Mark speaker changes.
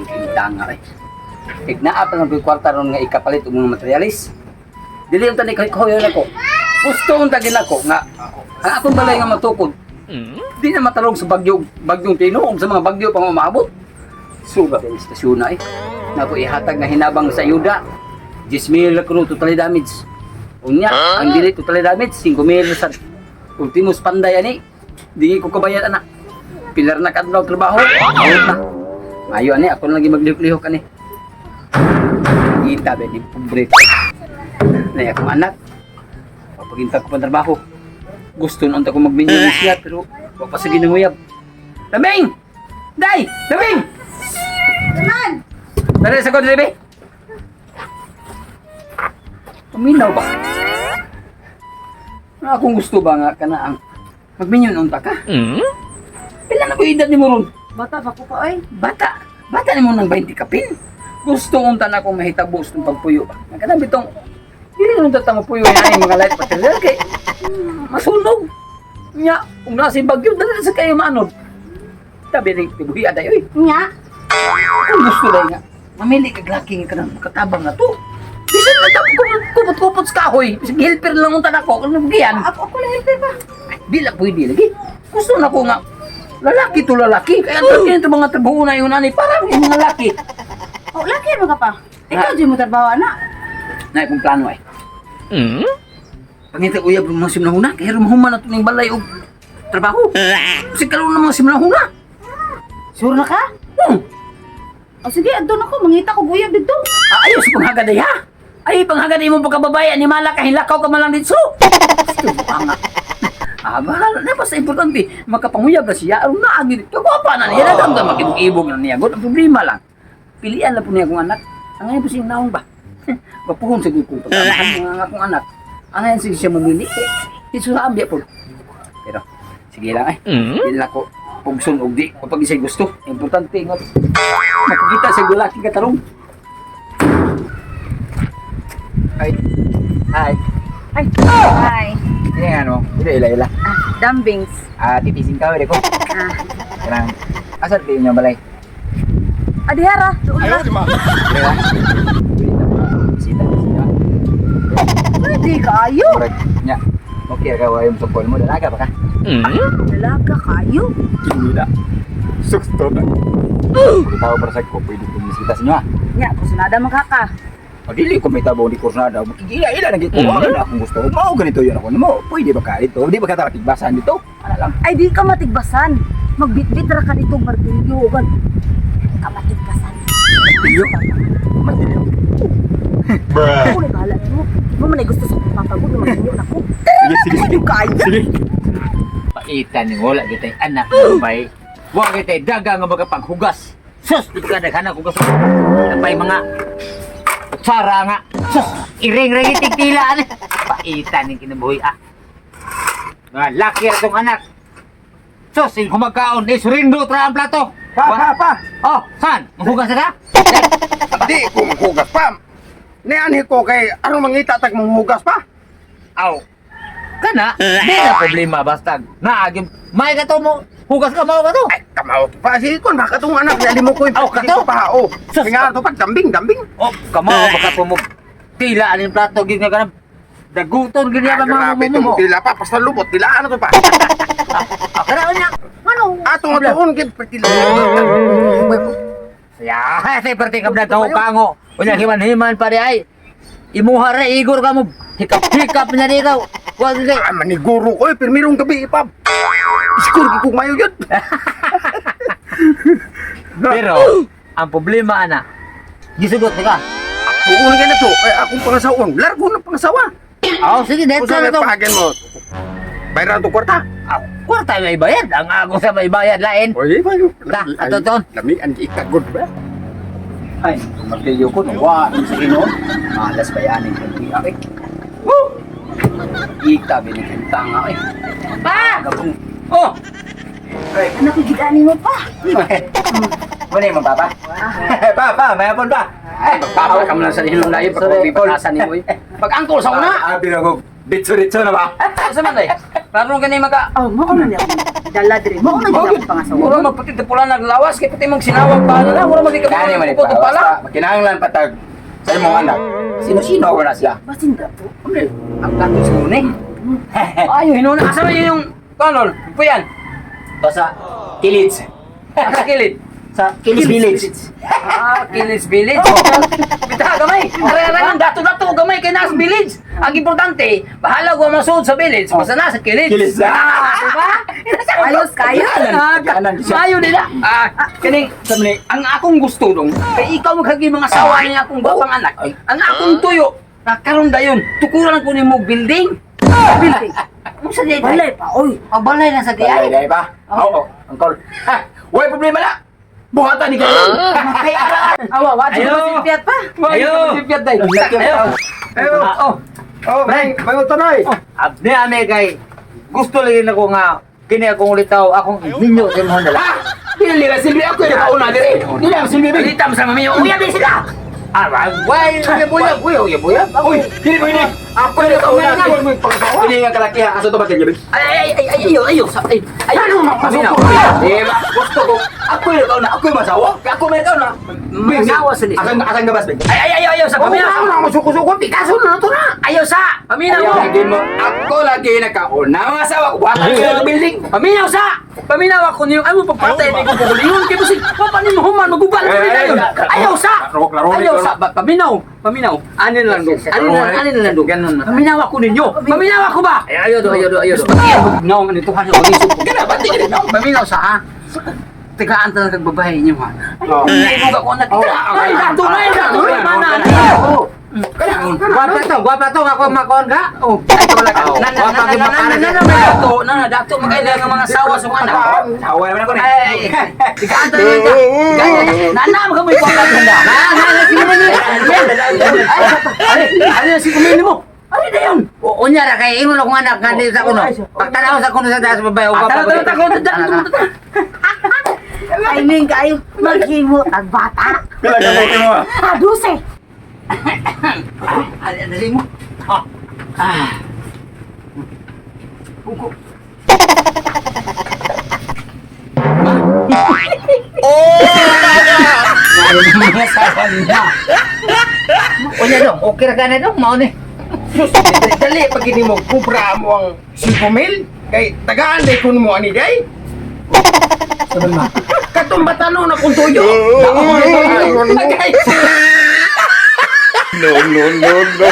Speaker 1: din kintanga eh. Ignaap ang kwarta ron nga ikapalit og mga materialis. Dili unta ni koyo nako. Gusto unta gid nako nga ang akong balay nga matukod. Di na matalong sa bagyong Tino sa mga bagyo pang umabot. Suga sa istasyon na eh. Nako ihatag na hinabang sa ayuda. 10,000 na kuno totally damage. Unya, ang dili totally damage 5,000 sa ultimos panday ani. Di ko kabayad anak. Pilar na kadlaw trabaho. Out na. Ayo ani ako lagi maglihok-lihok ani. Kita ba ni pobre. Na akong anak. Paginta ko pa trabaho. Gusto nun ko magbinyag siya pero wala pa sa ginanguyab. Labing! Day! Labing!
Speaker 2: Naman!
Speaker 1: Nari sa ko, Debe! Paminaw ba? Akong gusto ba nga ka na ang magminyon unta ka? Pila na ko edad ni mo ron?
Speaker 2: Bata pa ko pa, oy.
Speaker 1: Bata! Bata ni mo ng 20 kapin. Gusto unta na akong mahitabos ng pagpuyo ba? Nagkanabi tong hindi nung tatang puyo yan ay mga light material kay masunog. Nya, kung nasa bagyo, dali sa kayo manod. Tabi rin, tibuhi aday, oy.
Speaker 2: Nga.
Speaker 1: Kung gusto lang nga, mamili kag laki ka ng katabang na to. Bisan na tapos kupot-kupot sa kahoy. Bisan helper lang ang tanak ko, kung nabigiyan.
Speaker 2: Ako lang helper pa.
Speaker 1: Bila pwede lagi. Gusto na ko nga, lalaki to lalaki. Kaya ang mga trabaho na yun, ani, parang yung mga lalaki.
Speaker 2: Oh, laki mo ka pa. Ikaw di mo trabaho, anak.
Speaker 1: Na ikong plano ay. Pangita uyab ng mga simnahuna, kaya rumahuman na ito ng balay o trabaho. Kasi kalong ng mga simnahuna.
Speaker 2: Sure na ka? O sige, andun ako. Mangita ko guyab dito.
Speaker 1: Ayaw si panghagaday ha? Ay, panghagaday mo pagkababaya, ni Mala ka, hilakaw ka malang dito. Gusto mo nga. Bahala na, basta importante, makapanguyab na siya, aron na, kagwapa na niya, nadang ka makibog-ibog na niya. Ang problema lang, pilian na po niya kong anak. Ang ngayon po siyang naong ba? Mapuhon sa gulong pagkamahan ng akong anak. Ang ngayon siya mamili, ito sa ambya po. Pero, sige lang eh. Hindi lang ako pugson o di, kapag isa'y gusto. Importante nga, makikita sa gulaki katarong. Ay. Hi.
Speaker 2: Ay, hi.
Speaker 1: Ini ano, ila ila.
Speaker 2: Dumbings.
Speaker 1: Tipisin ka, ko. Karang, asal din niyo balay.
Speaker 2: Adihara. Doon na.
Speaker 1: Diba? Sita.
Speaker 2: Pwede kayo.
Speaker 1: Correct. Nya. Okay, ka yung support mo dalaga pa ka?
Speaker 2: Dalaga kayo.
Speaker 1: Hindi. Suksto na. Tahu para sa ko pwede kumisita sa inyo.
Speaker 2: Nya, kusunada makaka.
Speaker 1: Dili ko may tabong di kursada. Ila lagi ko wala akong gusto. Mao ganito yun ako. Mo, pwede ba ka ito? Di ba ka tatigbasan dito? Ano lang.
Speaker 2: Ay, di ka matigbasan. Magbitbit ra ka dito, martilyo. Gan. Di ka matigbasan.
Speaker 1: Martilyo? Martilyo.
Speaker 2: Ako na bahala mo. Di mo man ay gusto sa papagod na magtinyo na ko.
Speaker 1: Sige.
Speaker 2: Kayo.
Speaker 1: Sige.
Speaker 3: Paitan ni wala kitay anak mo bay. Wa kitay daga nga magapanghugas. Sus, di ka naghanap hugas. Napay mga kutsara nga. Sus, iring-ring itigtilaan. Paitan ni kinabuhi ah. Nga laki atong anak. Sus, yung kumagkaon, isurindo tra ang plato.
Speaker 4: Pa.
Speaker 3: Oh, saan? Maghugas ka?
Speaker 4: Di ko manghugas pa. Nianhi ko kay aron mangita tag manghugas pa.
Speaker 3: Aw. Kana, di na problema basta. Naagim, may ka to mo. Hugas ka mo ka to.
Speaker 4: Ay, kamaw to pa. Sige kon baka tong anak dali mo ko yung
Speaker 3: Aw, kato?
Speaker 4: pa. Oh,
Speaker 3: Sus,
Speaker 4: nga to pag dambing.
Speaker 3: Oh, kamaw baka po mo. Tila aning plato gid nga kanang daguton gid ya
Speaker 4: Grabe
Speaker 3: mga mo.
Speaker 4: to tila pa basta lubot tila ano to pa.
Speaker 3: Akara nya. Ano?
Speaker 4: Atong atuon kid pertila.
Speaker 3: Ya, say perti ka bla kango. Unya himan-himan pare ay. Imuha ra igor ka mo. Hikap-hikap na ikaw. Wa gid.
Speaker 4: Ah, maniguro ko pirmirong gabi ipab. Iskur ko kung mayo yun.
Speaker 3: Pero ang problema ana, gisugot ni ka.
Speaker 4: Tuon ka na to. Ay akong pangasawang. Largo na pangasawa.
Speaker 3: Oh, sige,
Speaker 4: Kung
Speaker 3: detsa na
Speaker 4: sa
Speaker 3: to.
Speaker 4: pahagan mo. Bayran to kwarta.
Speaker 3: Kwarta may bayad. Ang ako sa may bayad lain.
Speaker 4: Oy, bayo.
Speaker 3: Da, ato ton.
Speaker 4: Lami ang ikagod ba?
Speaker 1: Ay, martilyo ko, nawa, sa Ginoo. Malas bayanin ko di ay. Woo! Ita binikintang nga eh.
Speaker 3: Pa!
Speaker 1: Gabong. Oh! Ay,
Speaker 2: Anak, igidani mo pa.
Speaker 1: Muna yung mababa? Pa, mayapon pa. Ay, magpapaw ka mo lang sa hinong layo pag hindi patasan ni mo eh. Pag angkol sa una!
Speaker 4: Abi na ko. Bitso-ritso na ba?
Speaker 1: Sa man eh? Klaro gani maka
Speaker 2: Oh, mo na niya. Dala diri. Mo na
Speaker 1: Mura
Speaker 2: niya pangasawa.
Speaker 1: magpati na pula naglawas kay pati mong sinawag pa na. Mura
Speaker 4: Gani man
Speaker 1: magikapot
Speaker 4: ipa.
Speaker 1: pala.
Speaker 4: Makinahanglan patag sa imong anak. Sino-sino wala siya?
Speaker 2: Basin dato.
Speaker 1: Ang gato sa ni. Ayo hinuna asa man yung kanol. Puyan.
Speaker 3: Basta, Kilits.
Speaker 1: Asa kilid.
Speaker 3: Sa Kilits Village.
Speaker 1: Kilid's Village. Bitaha gamay. Ara-ara dato-dato gamay kay nas village. Ang importante, bahala ko masud sa village. Basta nasa Kilid.
Speaker 4: Kilid.
Speaker 1: Diba?
Speaker 2: Ayos kayo.
Speaker 4: Kanan siya.
Speaker 1: Mayo nila. Kaning ang akong gusto dong, kay ikaw maghagi mga sawa niya akong bawang anak. Ang akong tuyo, nakaroon dayon, tukuran ko nimo building. Building. Ano sa diay?
Speaker 2: Balay pa, oy.
Speaker 1: Ang balay na sa
Speaker 4: Dai
Speaker 1: diay.
Speaker 4: ba? Oo, angkol. Ha, way problema na. Buhatan ni kayo.
Speaker 1: Kay ara. Awa, wa
Speaker 3: Ayo.
Speaker 1: sipiat pa.
Speaker 3: Ayo.
Speaker 1: Sipiat dai.
Speaker 3: Ayo.
Speaker 4: Ayo.
Speaker 1: Oh.
Speaker 4: Oh, may utonoy.
Speaker 3: Abdi ame kay gusto lagi na ko nga kini akong ulitaw akong ninyo sa imong dala.
Speaker 4: Ha? Dili ka silbi ako yung kauna diri. Dili ang silbi.
Speaker 1: Litam sa mami. Uya di sila.
Speaker 3: Aray, why buya buya.
Speaker 4: Uy, dili mo ini. Ako yung kauna. Ini nga kalaki ha. Aso to ba kayo?
Speaker 1: Ayo.
Speaker 4: Ano mo?
Speaker 1: Paminaw.
Speaker 4: Diba? Gusto ko. Ako yung kauna. Ako yung masawa. Ako may kauna.
Speaker 1: Masawa sa nila.
Speaker 4: Asang gabas ba?
Speaker 1: Ayo sa
Speaker 4: Paminaw
Speaker 1: paminaw.
Speaker 4: na masuko-suko. Picasso na to na.
Speaker 1: Ayo sa paminaw mo.
Speaker 4: Lagi mo. Ako lagi nakauna. Mga asawa ko. Buhatan ko yung building.
Speaker 1: Paminaw sa. Paminaw ako niyo. Ay mo pagpatay ni ko bubulingon kay busig. Wa pa ni mo human magubal ka nila yun. Ayaw sa. Ayaw sa. Paminaw. Anin lang do. Anin lang do.
Speaker 3: Ganun na.
Speaker 1: Paminaw ako ninyo. Paminaw ako ba?
Speaker 3: Ayo do.
Speaker 1: No, ganito ka niyo. Paminaw sa ha. Tigaan talaga kag babae niyo ha.
Speaker 4: Oh.
Speaker 1: Ay, ako na. Ay, dato na. Mana.
Speaker 3: Gwapa to ako makon ka.
Speaker 1: Oh, ay wala ka. Dato magkailan ng mga sawa sa mga anak.
Speaker 4: Hawa naman ako ni.
Speaker 1: Ay, tigaan talaga ka. Nanam ka mo ipon ka ganda. Ano si kumili mo? Ano na yun?
Speaker 3: Unya ra kay ingon akong anak nga di sa kuno. Pagtanaw sa kuno sa taas babae o gwapa.
Speaker 2: Ay, ning kayo. Maghimo tag bata.
Speaker 4: Kala ka mo.
Speaker 2: Aduse.
Speaker 1: Dali mo. Mga sawa nila.
Speaker 3: Unya dong, okay ra ka na dong mao ni.
Speaker 4: Dali pag hindi mo kupra mo ang 5,000 kay tagaan day kun mo ani day.
Speaker 1: Sabi mo.
Speaker 4: Katumbatan na kung tuyo.
Speaker 5: No, no, no, no.